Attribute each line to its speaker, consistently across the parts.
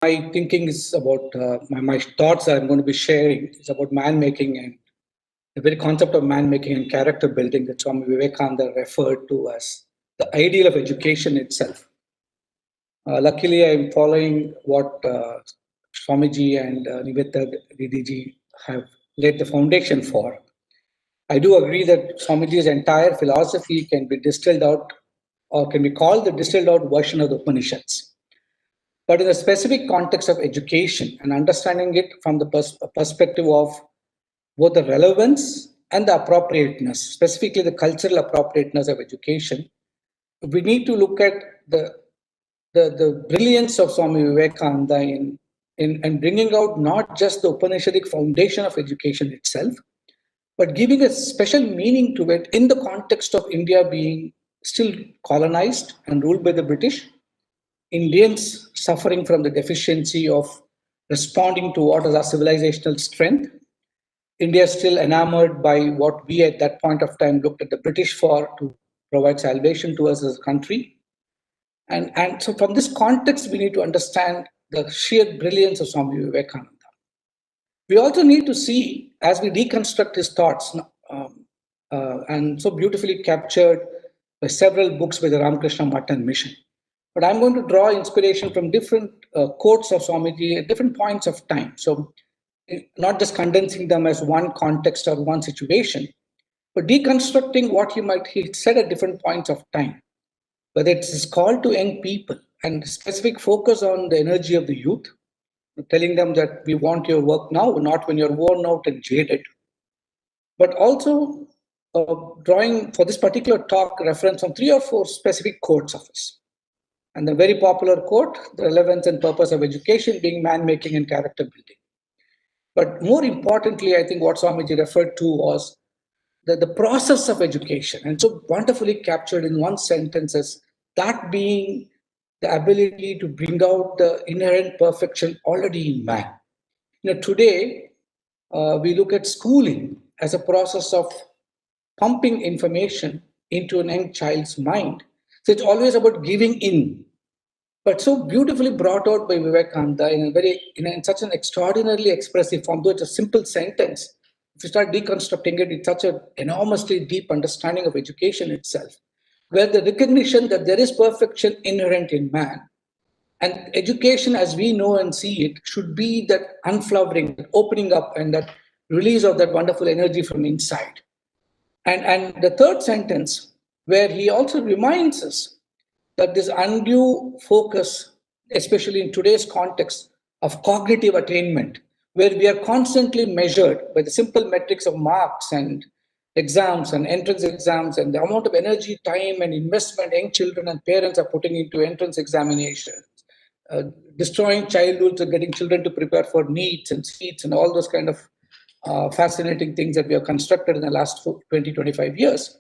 Speaker 1: My thinking is about my thoughts that I'm going to be sharing is about man making and the very concept of man making and character building that Swami Vivekananda referred to as the ideal of education itself. Luckily, I'm following what Swamiji and Nivetha Didiji have laid the foundation for. I do agree that Swamiji's entire philosophy can be distilled out or can be called the distilled out version of the Upanishads. But in the specific context of education and understanding it from the perspective of both the relevance and the appropriateness, specifically the cultural appropriateness of education, we need to look at the brilliance of Swami Vivekananda in bringing out not just the Upanishadic foundation of education itself, but giving a special meaning to it in the context of India being still colonized and ruled by the British, Indians suffering from the deficiency of responding to what is our civilizational strength, India is still enamored by what we at that point of time looked at the British for to provide salvation to us as a country. And so from this context, we need to understand the sheer brilliance of Swami Vivekananda. We also need to see, as we deconstruct his thoughts, and so beautifully captured by several books by the Ramakrishna Math and Mission. But I'm going to draw inspiration from different quotes of Swamiji at different points of time. So not just condensing them as one context or one situation, but deconstructing what he said at different points of time. Whether it's his call to young people and specific focus on the energy of the youth, telling them that we want your work now, not when you're worn out and jaded. But also drawing for this particular talk reference on 3 or 4 specific quotes of his. And the very popular quote, the relevance and purpose of education being man-making and character building. But more importantly, I think what Swamiji referred to was the process of education, and so wonderfully captured in one sentence as that being the ability to bring out the inherent perfection already in man. Today, we look at schooling as a process of pumping information into an young child's mind. So it's always about giving in, but so beautifully brought out by Vivekananda in such an extraordinarily expressive form. Though it's a simple sentence, if you start deconstructing it, it's such an enormously deep understanding of education itself, where the recognition that there is perfection inherent in man, and education as we know and see it should be that unflowering, that opening up, and that release of that wonderful energy from inside. And the third sentence, where he also reminds us that this undue focus, especially in today's context of cognitive attainment, where we are constantly measured by the simple metrics of marks and exams and entrance exams and the amount of energy, time, and investment young children and parents are putting into entrance examinations, destroying childhoods and getting children to prepare for NEETs and seats and all those kind of fascinating things that we have constructed in the last 20, 25 years.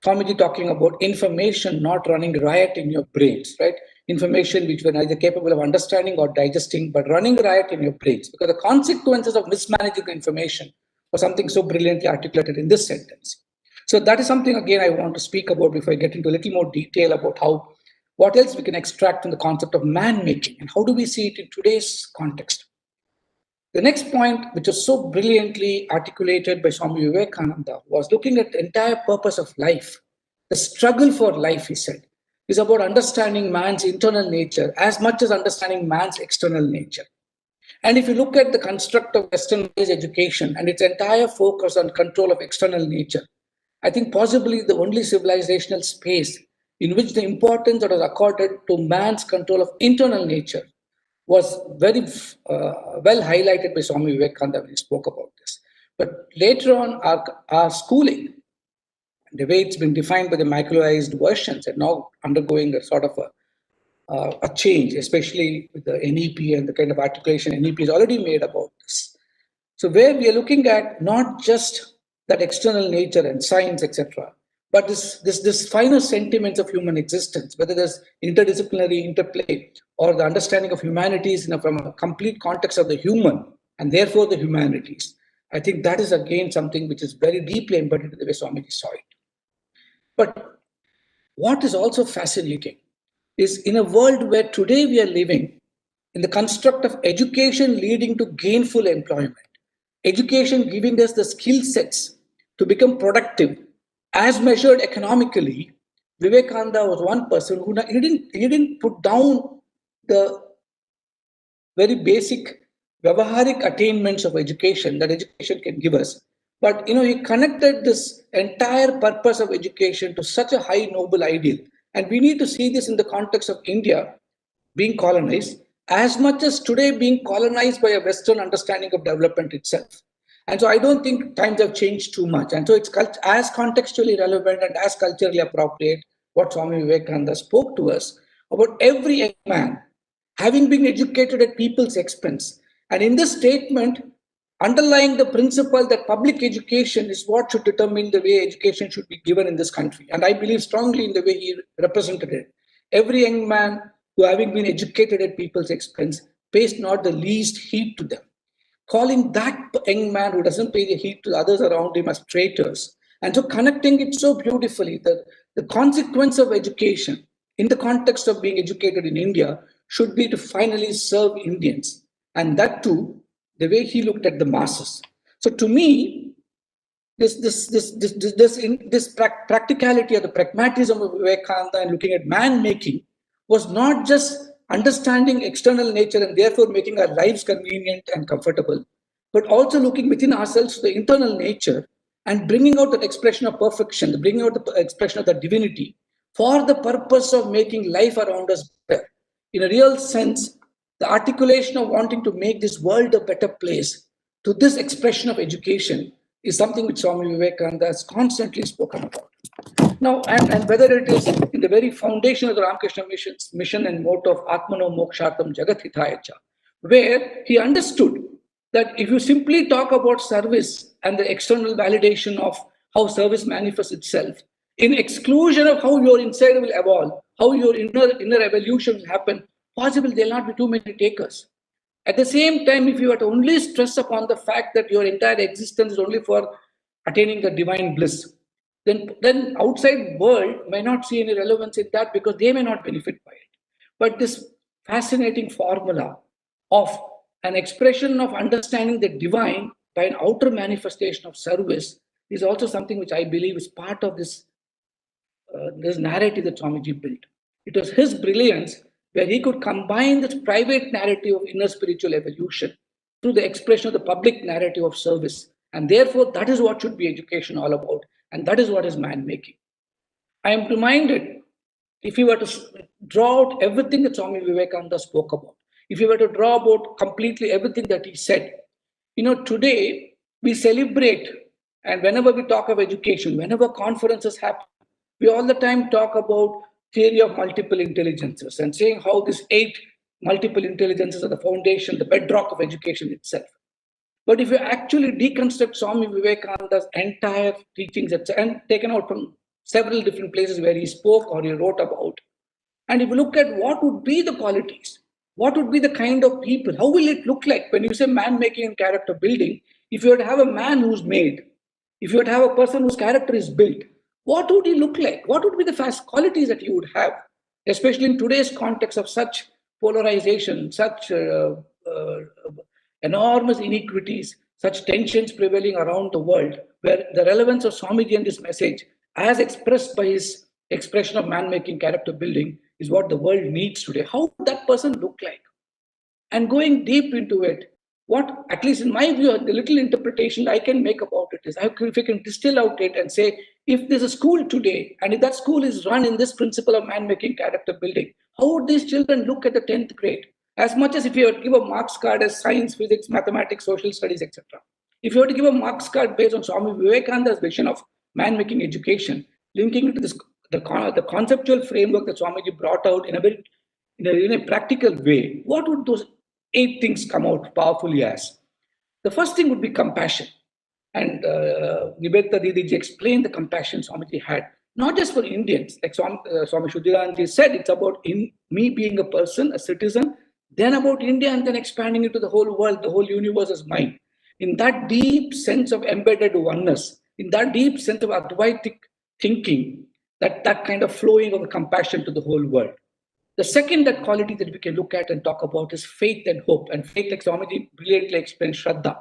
Speaker 1: Swamiji talking about information not running riot in your brains, right? Information which we're neither capable of understanding or digesting, but running riot in your brains, because the consequences of mismanaging the information was something so brilliantly articulated in this sentence. So that is something, again, I want to speak about before I get into a little more detail about what else we can extract from the concept of man-making and how do we see it in today's context. The next point, which was so brilliantly articulated by Swami Vivekananda, was looking at the entire purpose of life. The struggle for life, he said, is about understanding man's internal nature as much as understanding man's external nature. And if you look at the construct of Western-based education and its entire focus on control of external nature, I think possibly the only civilizational space in which the importance that was accorded to man's control of internal nature was very well highlighted by Swami Vivekananda when he spoke about this. But later on, our schooling, the way it's been defined by the macularized versions, and now undergoing a sort of a change, especially with the NEP and the kind of articulation NEP has already made about this. So where we are looking at not just that external nature and science, etc., but this finer sentiments of human existence, whether there's interdisciplinary interplay or the understanding of humanities from a complete context of the human and therefore the humanities, I think that is again something which is very deeply embedded in the way Swamiji saw it. But what is also fascinating is in a world where today we are living in the construct of education leading to gainful employment, education giving us the skill sets to become productive as measured economically. Vivekananda was one person who he didn't put down the very basic vyavaharik attainments of education that education can give us. But he connected this entire purpose of education to such a high noble ideal. And we need to see this in the context of India being colonized, as much as today being colonized by a Western understanding of development itself. And so I don't think times have changed too much. And so it's as contextually relevant and as culturally appropriate what Swami Vivekananda spoke to us about every young man having been educated at people's expense. And in this statement, underlying the principle that public education is what should determine the way education should be given in this country. And I believe strongly in the way he represented it. Every young man who, having been educated at people's expense, pays not the least heed to them. Calling that young man who doesn't pay the heed to the others around him as traitors. And so connecting it so beautifully, that the consequence of education in the context of being educated in India should be to finally serve Indians. And that too, the way he looked at the masses. So to me, this practicality or the pragmatism of Vivekananda and looking at man making was not just understanding external nature and therefore making our lives convenient and comfortable, but also looking within ourselves to the internal nature and bringing out that expression of perfection, bringing out the expression of the divinity for the purpose of making life around us better. In a real sense, the articulation of wanting to make this world a better place to this expression of education is something which Swami Vivekananda has constantly spoken about. Now, and whether it is in the very foundation of the Ramakrishna mission and motto of Atmano Mokshartam Jagat Hitayacha, where he understood that if you simply talk about service and the external validation of how service manifests itself, in exclusion of how your inside will evolve, how your inner evolution will happen, possible there will not be too many takers. At the same time, if you were to only stress upon the fact that your entire existence is only for attaining the divine bliss, then outside world may not see any relevance in that because they may not benefit by it. But this fascinating formula of an expression of understanding the divine by an outer manifestation of service is also something which I believe is part of this narrative that Swamiji built. It was his brilliance where he could combine this private narrative of inner spiritual evolution through the expression of the public narrative of service. And therefore, that is what should be education all about. And that is what is man-making. I am reminded, if you were to draw out everything that Swami Vivekananda spoke about, if you were to draw out completely everything that he said, today we celebrate, and whenever we talk of education, whenever conferences happen, we all the time talk about theory of multiple intelligences and saying how these 8 multiple intelligences are the foundation, the bedrock of education itself. But if you actually deconstruct Swami Vivekananda's entire teachings and taken out from several different places where he spoke or he wrote about, and if you look at what would be the qualities, what would be the kind of people, how will it look like when you say man-making and character building, if you were to have a man who's made, if you were to have a person whose character is built, what would he look like? What would be the fast qualities that he would have, especially in today's context of such polarization, such enormous inequities, such tensions prevailing around the world, where the relevance of Swamiji and this message, as expressed by his expression of man-making character building, is what the world needs today. How would that person look like? And going deep into it, what, at least in my view, the little interpretation I can make about it is, if I can distill out it and say, if there's a school today, and if that school is run in this principle of man-making character building, how would these children look at the 10th grade? As much as if you were to give a marks card as science, physics, mathematics, social studies, etc. If you were to give a marks card based on Swami Vivekananda's vision of man-making education, linking it to this, the conceptual framework that Swamiji brought out in a practical way, what would those 8 things come out powerfully as? The first thing would be compassion. And Nivedita Didiji explained the compassion Swamiji had, not just for Indians. Like Swami Shuddhiranji said, it's about me being a person, a citizen, then about India, and then expanding it to the whole world, the whole universe is mine. In that deep sense of embedded oneness, in that deep sense of Advaitic thinking, that kind of flowing of the compassion to the whole world. The second that quality that we can look at and talk about is faith and hope. And faith, like Swamiji brilliantly explained, Shraddha.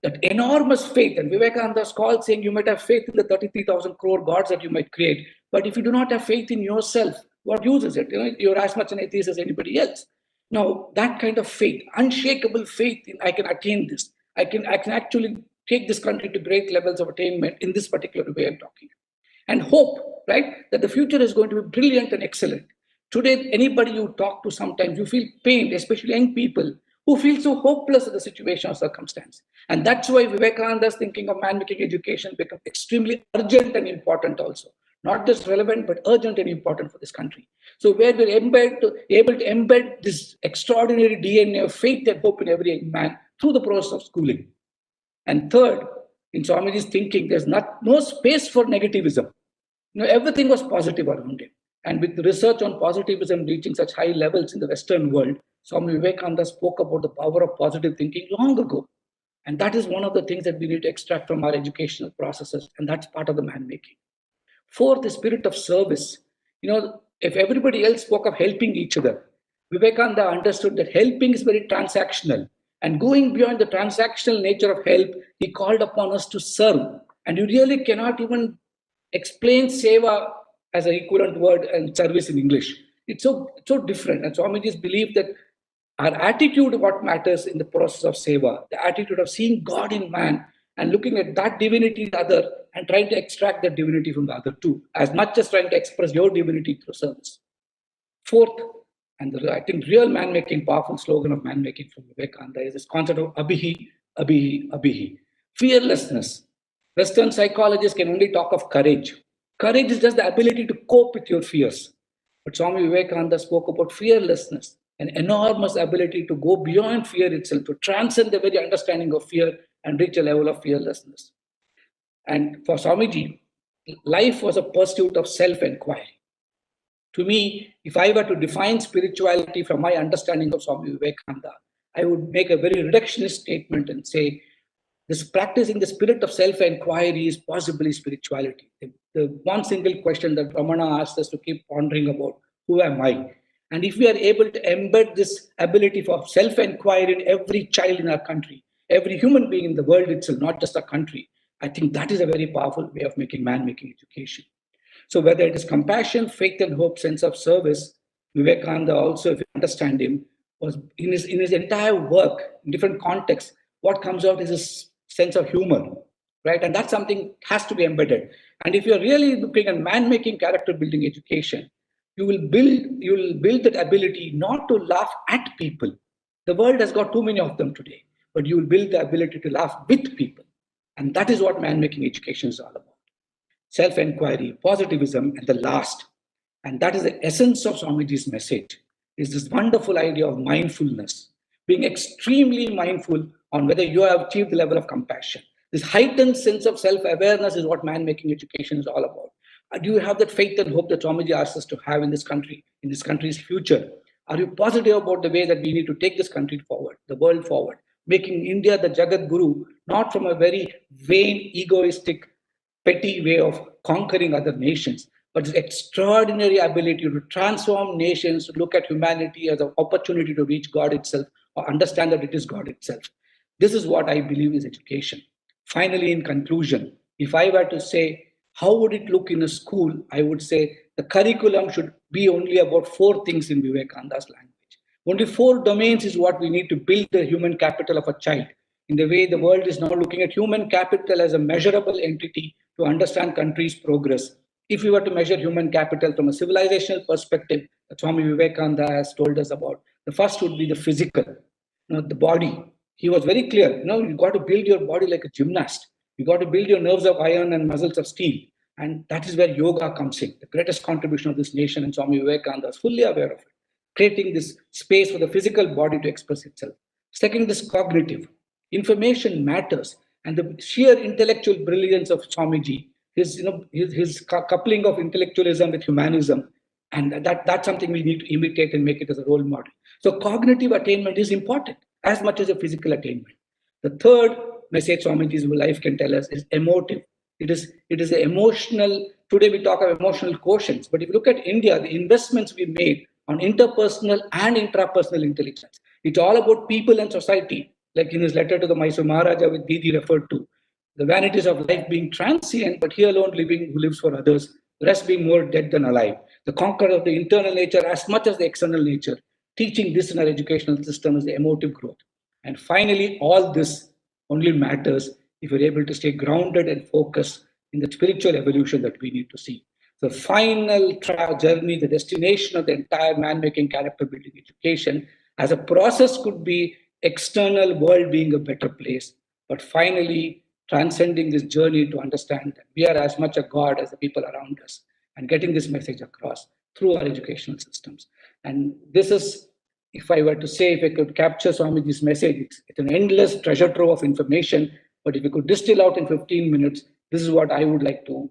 Speaker 1: That enormous faith, and Vivekananda's call saying you might have faith in the 33,000 crore gods that you might create, but if you do not have faith in yourself, what use is it? You're as much an atheist as anybody else. Now, that kind of faith, unshakable faith in I can attain this, I can actually take this country to great levels of attainment in this particular way I'm talking. And hope, right, that the future is going to be brilliant and excellent. Today, anybody you talk to, sometimes you feel pain, especially young people who feel so hopeless at the situation or circumstance. And that's why Vivekananda's thinking of man-making education becomes extremely urgent and important also. Not just relevant, but urgent and important for this country. So where we're able to embed this extraordinary DNA of faith and hope in every young man through the process of schooling. And third, in Swamiji's thinking, there's no space for negativism. Everything was positive around him. And with the research on positivism reaching such high levels in the Western world, Swami Vivekananda spoke about the power of positive thinking long ago. And that is one of the things that we need to extract from our educational processes. And that's part of the man-making. Fourth, the spirit of service. If everybody else spoke of helping each other, Vivekananda understood that helping is very transactional. And going beyond the transactional nature of help, he called upon us to serve. And you really cannot even explain seva as an equivalent word and service in English. It's so different. And Swamiji's believe that our attitude is what matters in the process of seva, the attitude of seeing God in man and looking at that divinity in the other and trying to extract that divinity from the other too, as much as trying to express your divinity through service. Fourth, and I think real man-making, powerful slogan of man-making from Vivekananda is this concept of abhihi, abhihi, abhihi. Fearlessness. Western psychologists can only talk of courage. Courage is just the ability to cope with your fears. But Swami Vivekananda spoke about fearlessness, an enormous ability to go beyond fear itself, to transcend the very understanding of fear and reach a level of fearlessness. And for Swamiji, life was a pursuit of self-inquiry. To me, if I were to define spirituality from my understanding of Swami Vivekananda, I would make a very reductionist statement and say, this practicing the spirit of self-inquiry is possibly spirituality. The one single question that Ramana asked us to keep pondering about, who am I? And if we are able to embed this ability for self-inquiry in every child in our country, every human being in the world itself, not just our country, I think that is a very powerful way of making man-making education. So whether it is compassion, faith and hope, sense of service, Vivekananda also, if you understand him, was in his entire work, in different contexts, what comes out is a sense of humor, right? And that's something has to be embedded. And if you're really looking at man-making character building education, you will build that ability not to laugh at people. The world has got too many of them today, but you will build the ability to laugh with people. And that is what man-making education is all about. Self-inquiry, positivism, and the last, and that is the essence of Swamiji's message, is this wonderful idea of mindfulness, being extremely mindful on whether you have achieved the level of compassion. This heightened sense of self-awareness is what man-making education is all about. Do you have that faith and hope that Swamiji asks us to have in this country, in this country's future? Are you positive about the way that we need to take this country forward, the world forward, making India the Jagat Guru, not from a very vain, egoistic, petty way of conquering other nations, but this extraordinary ability to transform nations, to look at humanity as an opportunity to reach God itself or understand that it is God itself. This is what I believe is education. Finally, in conclusion, if I were to say, how would it look in a school? I would say the curriculum should be only about 4 things in Vivekananda's language. Only 4 domains is what we need to build the human capital of a child. In the way the world is now looking at human capital as a measurable entity to understand country's progress. If we were to measure human capital from a civilizational perspective, that Swami Vivekananda has told us about, the first would be the physical, the body. He was very clear, you've got to build your body like a gymnast. You got to build your nerves of iron and muscles of steel. And that is where yoga comes in, the greatest contribution of this nation, and Swami Vivekananda is fully aware of it, creating this space for the physical body to express itself. Second, this cognitive. Information matters, and the sheer intellectual brilliance of Swamiji, his coupling of intellectualism with humanism, and that's something we need to imitate and make it as a role model. So cognitive attainment is important as much as a physical attainment. The third message Swamiji's life can tell us is emotive. It is an emotional. Today we talk of emotional quotients, but if you look at India, the investments we made on interpersonal and intrapersonal intelligence. It's all about people and society, like in his letter to the Mysore Maharaja, which Didi referred to. The vanities of life being transient, but he alone living who lives for others, the rest being more dead than alive. The conqueror of the internal nature as much as the external nature. Teaching this in our educational system is the emotive growth. And finally, all this only matters if we're able to stay grounded and focused in the spiritual evolution that we need to see. The final journey, the destination of the entire man-making character building education as a process could be external world being a better place, but finally transcending this journey to understand that we are as much a God as the people around us and getting this message across through our educational systems. And this is, if I were to say, if I could capture Swamiji's message, it's an endless treasure trove of information, but if we could distill out in 15 minutes, this is what I would like to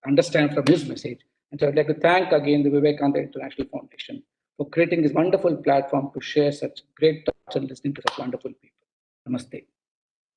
Speaker 1: understand from his message. And so I'd like to thank again the Vivekananda International Foundation for creating this wonderful platform to share such great thoughts and listening to such wonderful people. Namaste.